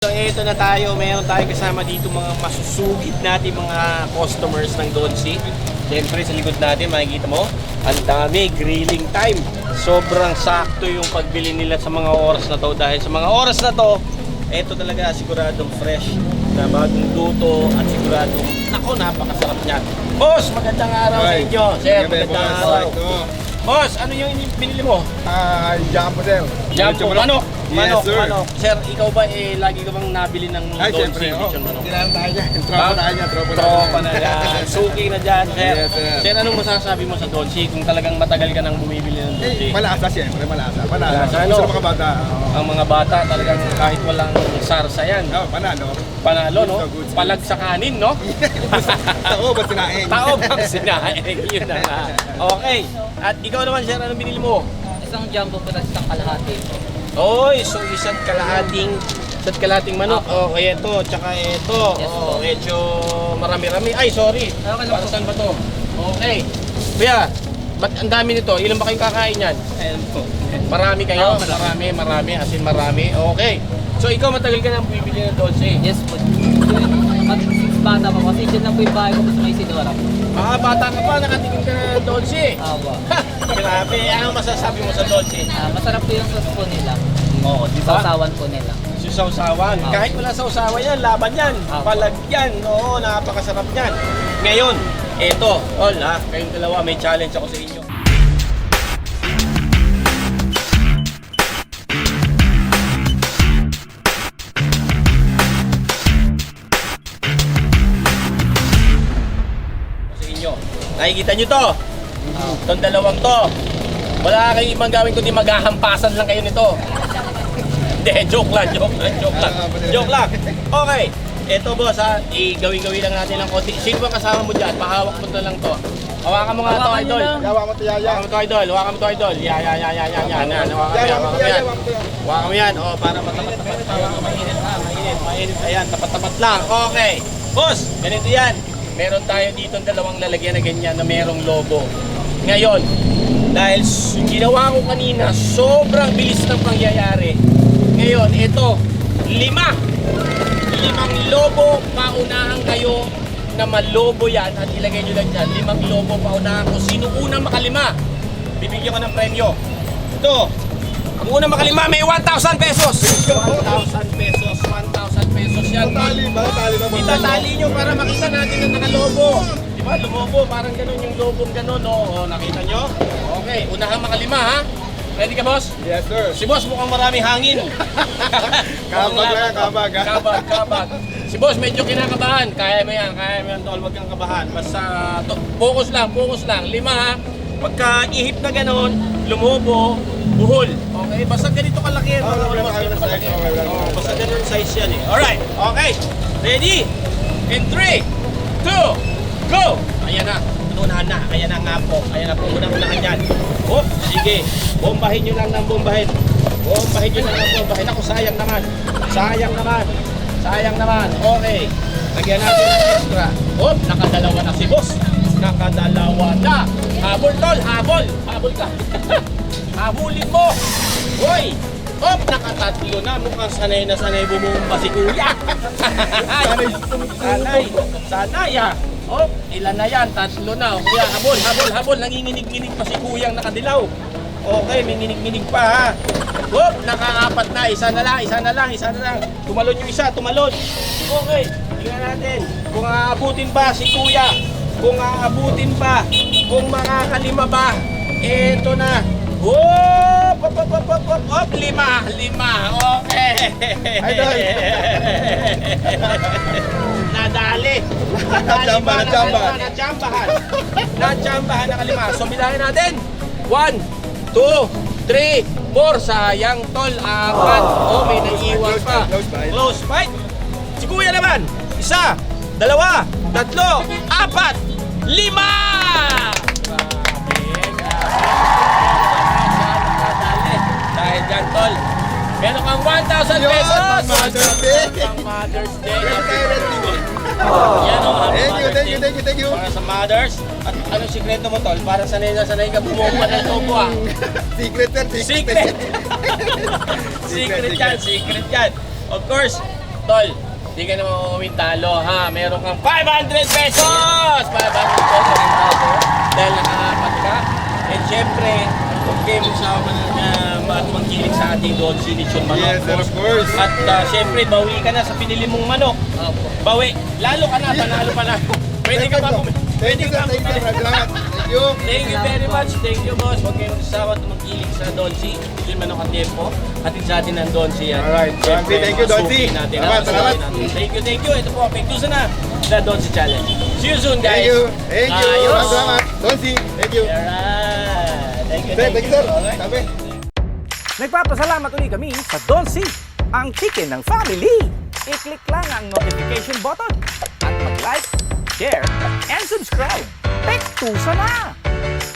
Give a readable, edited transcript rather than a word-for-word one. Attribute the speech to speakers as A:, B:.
A: So eto na tayo, mayroon tayo kasama dito mga masusugid natin mga customers ng Donsi. Siyempre sa likod natin makikita mo, ang dami, grilling time. Sobrang sakto yung pagbili nila sa mga oras na to dahil sa mga oras na to, eto talaga siguradong fresh na bagong luto at siguradong, nako, napakasarap niyan. Boss, magandang araw sa inyo. Sir, magandang araw. Boss, ano yung binili mo?
B: Jumbo sir.
A: Jumbo, manok.
B: Yes, sir.
A: Manok. Sir, ikaw ba lagi ka bang nabili ng
B: Ay,
A: Donsi
B: siyempre.
A: lechon manok?
B: Kailangan tayo dyan. Tropa tayo dyan.
A: Tropa na yan. Suki na dyan, sir.
B: Yes, sir.
A: Sir, anong masasabi mo sa Donsi kung talagang matagal ka nang bumibili ng Donsi?
B: Malasa siyempre, malasa.
A: Malasa, ano?
B: Gusto ng mga bata.
A: Ang mga bata talagang kahit walang sarsa yan.
B: Panalo.
A: Panalo, no?
B: Good, good.
A: Palag sa kanin, no?
B: Tao ba sinaing?
A: Tao bang sinaing? Yun na nga. Okay. At ikaw naman, sir, anong binili mo?
C: Isang jumbo po at isang kalahati.
A: Oy, so isa't kalahating manok. Oh, eto, tsaka eto.
C: Yes,
A: Oh,
C: po.
A: medyo marami-rami. Ay, sorry.
C: Okay lang
A: Para
C: po.
A: saan ba to? Okay. Kuya, ba't ang dami nito? Ilan ba kayong kakain yan?
C: Ayan po.
A: Marami kayo?
C: Oo, marami.
A: Marami. As in marami. Okay. So ikaw matagal ka nang bumibili ng Donsi?
C: Yes po. Bata pa kasi dyan lang po yung bahay ko sa may Sidora.
A: Bata ka pa, nakatingin ka na ng Donsi.
C: Awa.
A: Grabe. Ano masasabi mo sa Donsi?
C: Masarap po yung sauce po nila.
A: Oo, di ba?
C: Sausawan po nila.
A: Susawsawan. Kahit wala sausawan yan, laban yan. Palag yan. Oo, napakasarap yan. Ngayon, eto, all ha, kayong dalawa, may challenge ako sa inyo. Sa inyo. Nakikita nyo to? Itong dalawang to. Wala kayong ibang gawin kundi maghahampasan lang kayo nito. Hindi, joke lang. Joke lang. Okay. Eto boss ha, gawin lang natin ng konti. Sino ba kasama mo dyan? Pahawak mo na lang to. Hawakan mo nga to,
C: Hawakan nyo
A: idol.
C: lang.
B: Yawa mo to yaya.
A: Hawakan mo to, idol. Hawakan mo to, idol. Yan. Hawakan mo yan. Hawakan mo yan. O, para matapat-tapat. Mainit ha, mainit. Ayan, tapat-tapat lang. Okay. Boss, ganito yan. Meron tayo dito dalawang lalagyan na ganyan na merong logo. Ngayon, dahil ginawa ko kanina, sobrang bilis ng pangyayari. Ngayon, ito, 5 lobo, paunahan kayo na malobo yan at ilagay nyo lang dyan. 5 lobo, paunahan ko. Sino unang makalima? Bibigyan ko ng premyo. Ito, ang unang makalima may 1,000 pesos. 1,000 pesos, 1,000 pesos yan.
B: Tali ba?
A: Itatali nyo para makita natin na nakalobo. Diba? Lumobo, parang ganun yung lobong ganun. O, nakita nyo? Okay, unahang makalima ha. Ready ka, boss?
B: Yes, sir.
A: Si boss mukhang maraming hangin.
B: Kabag lang, kabag, ha?
A: Kabag. Si boss medyo kinakabahan. Kaya mo yan, tol. Huwag kang kabahan. Basta focus lang. 5 ha. Pagka ihip na ganon, lumobo, buhol. Okay? Basta ganito kalaki. Basta ganun size yan eh. Alright. Okay. Ready? In 3, 2, go! Ayan na. Unahan na. Ayan na nga po. Ayan na po. Unahan yan. Oh, sige. Bombahin nyo lang ng bombahin. Ako, sayang naman. Okay. Lagyan natin ng extra. Oh, nakadalawa na si boss. Nakadalawa na. Habol, tol. Habol ka. Habulin mo. Hoy. Oh, nakatatlo na. Mukhang sanay na sanay bumumba si kuya. Sanay ha. Oh, ilan na yan? 3 na. O kuya, habol. Nanginginig-nginig pa si kuyang nakadilaw. Okay, may nginig-nginig pa ha. Oh, naka-4 na. Isa na lang. Tumalon yung isa, tumalon. Okay, tingnan natin. Kung aabutin ba si kuya. Kung makakalima ba. Eto na. Hop! 5. Okay.
B: Idol.
A: Nadali. Natsambahan na kalima. So bilangin natin. 1, 2, 3, 4. Sayang tol. 4. Oh, may naiiwan pa. Close fight. Si kuya naman. 1, 2, 3, 4, 5. Dahil dyan, tol. Meron kang 1,000 pesos. Pang Mother's Day. Yan o.
B: Thank you.
A: Para sa mothers. At anong sikreto mo, tol? Para sanay ka bumuha ng lobo ah.
B: Secret.
A: Secret yan. Of course, tol. Hindi ka naman uuwing talo, ha? Meron kang 500 pesos! 500 pesos dahil nakakapat ka. And syempre, kung kayo magsama na magkilig sa ating Don C. Lechon Manok.
B: Yes, sir, of course.
A: At syempre, bawi ka na sa pinili mong manok.
C: Opo.
A: Bawi. Lalo ka na, panalo pa na. Pwede ka ba
B: Thank you, sir. Thank you. Salamat. Thank you.
A: Thank you very much. Thank you, boss. Huwag kayong magsasawa at magkilig sa Don C. Lechon Manok at Tempo. Hatid sa atin ng Don C. Yan.
B: Alright.
A: Siyempre,
B: Thank you, Don C.
A: masuki natin,
B: Salamat,
A: ha?
B: salamat.
A: Masuki natin. Thank you. Ito po, apektusan na sa Don C Challenge. See you soon, guys.
B: Thank you. Thank you.
A: Ayos.
B: Salamat. Don't see. Thank you.
A: Alright. Thank you,
B: Sir, thank you, sir.
A: Alright.
B: Sabi.
D: Nagpapasalamat ulit kami sa Don C, ang chicken ng family. I-click lang ang notification button at mag-like, share, and subscribe. Tektusa na!